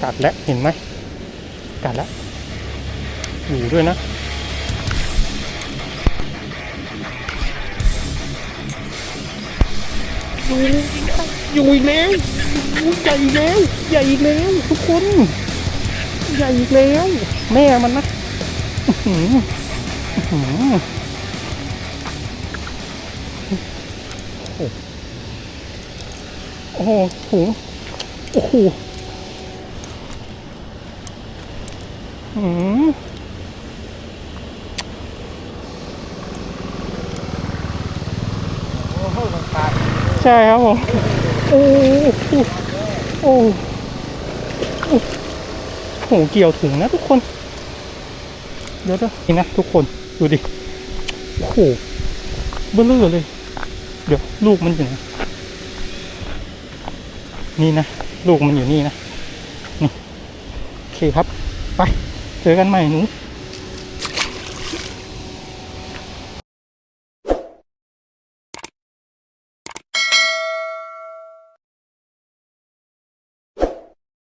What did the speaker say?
กัดแล้วเห็นไหมกัดแล้วอยู่ด้วยนะอยู่อีกแล้วใหญ่อีกแล้วใหญ่อีกแล้วทุกคนใหญ่อีกแล้วแม่มันนะโอ้โหถุงโอ้โหใช่ครับผมโอ้โอ้โหเกี่ยวถึงนะทุกคนเดี๋ยวนี่นะทุกคนดูดิโอ้โหเบ้อเร่อเลยเดี๋ยวลูกมันอยู่ไหนนี่นะลูกมันอยู่นี่นะนี่โอเคครับไปเจอกันใหม่หนู